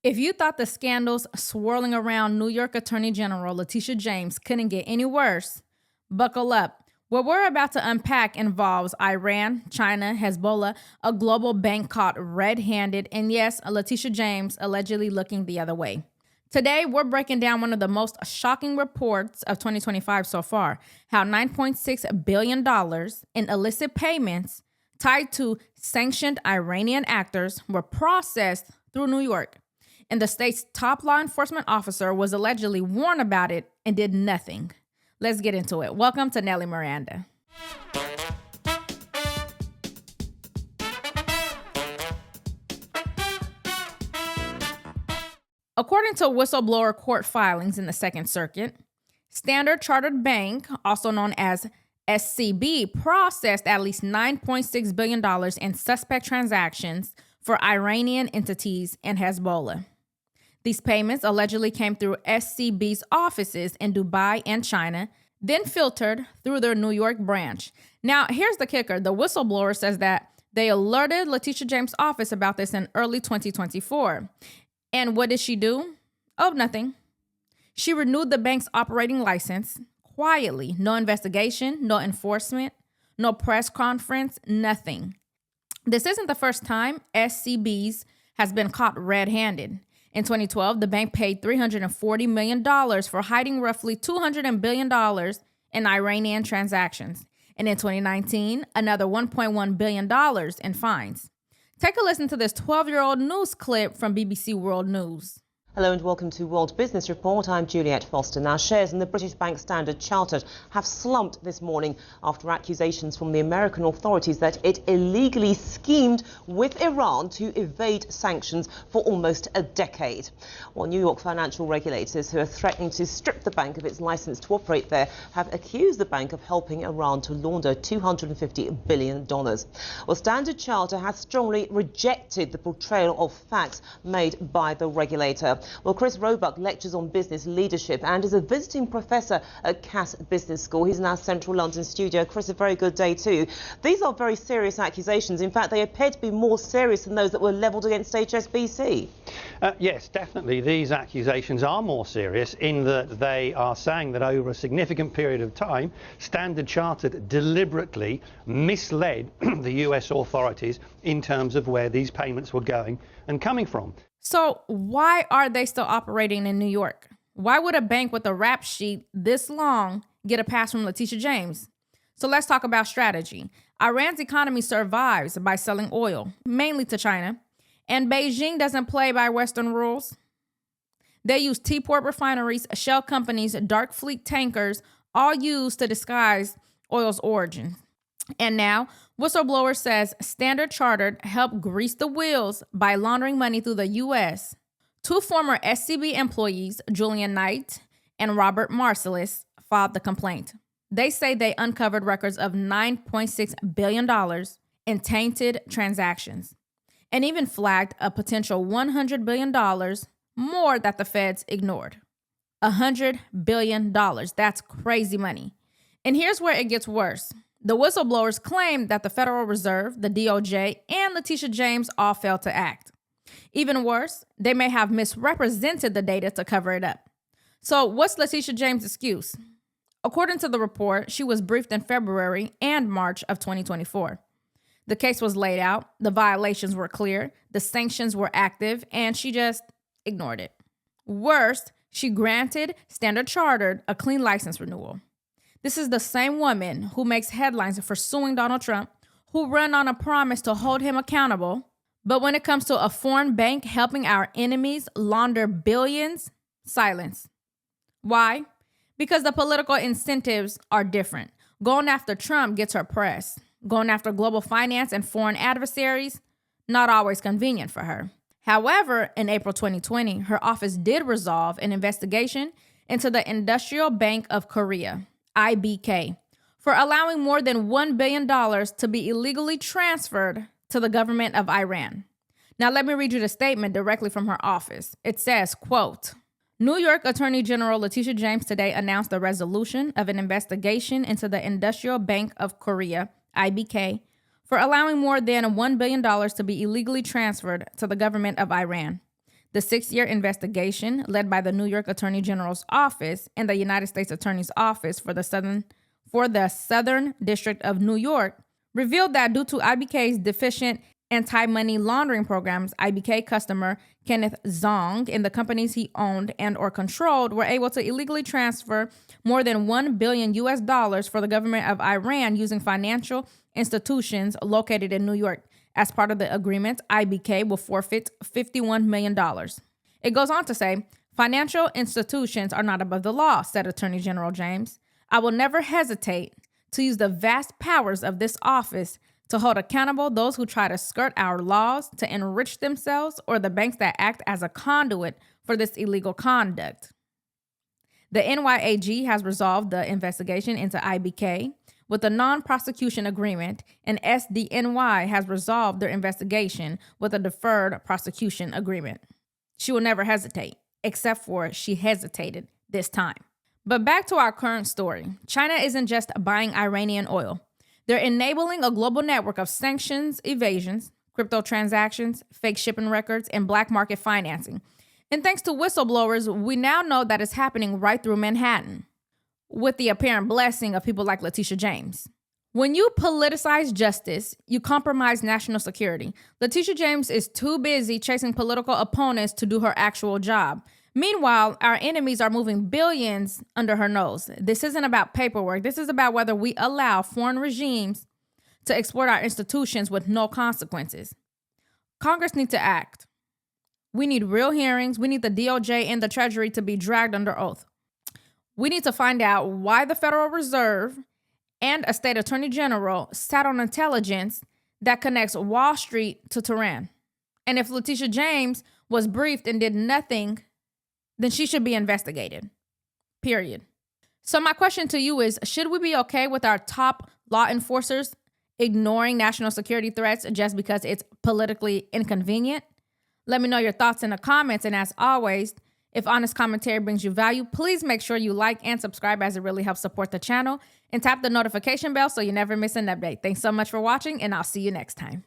If you thought the scandals swirling around New York Attorney General Letitia James couldn't get any worse, buckle up. What we're about to unpack involves Iran, China, Hezbollah, a global bank caught red-handed, and yes, Letitia James allegedly looking the other way. Today, we're breaking down one of the most shocking reports of 2025 so far, how $9.6 billion in illicit payments tied to sanctioned Iranian actors were processed through New York. And the state's top law enforcement officer was allegedly warned about it and did nothing. Let's get into it. Welcome to Nelly Miranda. According to whistleblower court filings in the Second Circuit, Standard Chartered Bank, also known as SCB, processed at least $9.6 billion in suspect transactions for Iranian entities and Hezbollah. These payments allegedly came through SCB's offices in Dubai and China, then filtered through their New York branch. Now, here's the kicker. The whistleblower says that they alerted Letitia James' office about this in early 2024. And what did she do? Oh, nothing. She renewed the bank's operating license quietly. No investigation, no enforcement, no press conference, nothing. This isn't the first time SCB's has been caught red-handed. In 2012, the bank paid $340 million for hiding roughly $200 billion in Iranian transactions. And in 2019, another $1.1 billion in fines. Take a listen to this 12-year-old news clip from BBC World News. Hello and welcome to World Business Report. I'm Juliette Foster. Now, shares in the British bank Standard Chartered have slumped this morning after accusations from the American authorities that it illegally schemed with Iran to evade sanctions for almost a decade. Well, New York financial regulators who are threatening to strip the bank of its license to operate there have accused the bank of helping Iran to launder $250 billion. Well, Standard Chartered has strongly rejected the portrayal of facts made by the regulator. Well, Chris Roebuck lectures on business leadership and is a visiting professor at Cass Business School. He's in our central London studio. Chris, a very good day too. These are very serious accusations. In fact, they appear to be more serious than those that were levelled against HSBC. Yes, definitely. These accusations are more serious in that they are saying that over a significant period of time, Standard Chartered deliberately misled the US authorities in terms of where these payments were going and coming from. So why are they still operating in New York? Why would a bank with a rap sheet this long get a pass from Letitia James? So let's talk about strategy. Iran's economy survives by selling oil, mainly to China, and Beijing doesn't play by Western rules. They use T-port refineries, shell companies, dark fleet tankers, all used to disguise oil's origin. And now, whistleblower says Standard Chartered helped grease the wheels by laundering money through the U.S. Two former SCB employees, Julian Knight and Robert Marsalis, filed the complaint. They say they uncovered records of $9.6 billion in tainted transactions and even flagged a potential $100 billion more that the feds ignored. $100 billion. That's crazy money. And here's where it gets worse. The whistleblowers claim that the Federal Reserve, the DOJ, and Letitia James all failed to act. Even worse, they may have misrepresented the data to cover it up. So what's Letitia James' excuse? According to the report, she was briefed in February and March of 2024. The case was laid out, the violations were clear, the sanctions were active, and she just ignored it. Worst, she granted Standard Chartered a clean license renewal. This is the same woman who makes headlines for suing Donald Trump, who ran on a promise to hold him accountable. But when it comes to a foreign bank helping our enemies launder billions, silence. Why? Because the political incentives are different. Going after Trump gets her press. Going after global finance and foreign adversaries, not always convenient for her. However, in April 2020, her office did resolve an investigation into the Industrial Bank of Korea, IBK, for allowing more than $1 billion to be illegally transferred to the government of Iran. Now, let me read you the statement directly from her office. It says, quote, New York Attorney General Letitia James today announced the resolution of an investigation into the Industrial Bank of Korea, IBK, for allowing more than $1 billion to be illegally transferred to the government of Iran. The 6-year investigation, led by the New York Attorney General's Office and the United States Attorney's Office for the Southern District of New York, revealed that due to IBK's deficient anti-money laundering programs, IBK customer Kenneth Zong and the companies he owned and or controlled were able to illegally transfer more than $1 billion for the government of Iran using financial institutions located in New York. As part of the agreement, IBK will forfeit $51 million. It goes on to say, financial institutions are not above the law, said Attorney General James. I will never hesitate to use the vast powers of this office to hold accountable those who try to skirt our laws to enrich themselves or the banks that act as a conduit for this illegal conduct. The NYAG has resolved the investigation into IBK with a non-prosecution agreement, and SDNY has resolved their investigation with a deferred prosecution agreement. She will never hesitate, except for she hesitated this time. But back to our current story. China isn't just buying Iranian oil. They're enabling a global network of sanctions evasions, crypto transactions, fake shipping records, and black market financing. And thanks to whistleblowers, we now know that it's happening right through Manhattan, with the apparent blessing of people like Letitia James. When you politicize justice, you compromise national security. Letitia James is too busy chasing political opponents to do her actual job. Meanwhile, our enemies are moving billions under her nose. This isn't about paperwork. This is about whether we allow foreign regimes to exploit our institutions with no consequences. Congress needs to act. We need real hearings. We need the DOJ and the Treasury to be dragged under oath. We need to find out why the Federal Reserve and a state attorney general sat on intelligence that connects Wall Street to Tehran. And if Letitia James was briefed and did nothing, then she should be investigated. Period. So my question to you is, should we be okay with our top law enforcers ignoring national security threats just because it's politically inconvenient? Let me know your thoughts in the comments. And as always, if honest commentary brings you value, please make sure you like and subscribe, as it really helps support the channel, and tap the notification bell so you never miss an update. Thanks so much for watching, and I'll see you next time.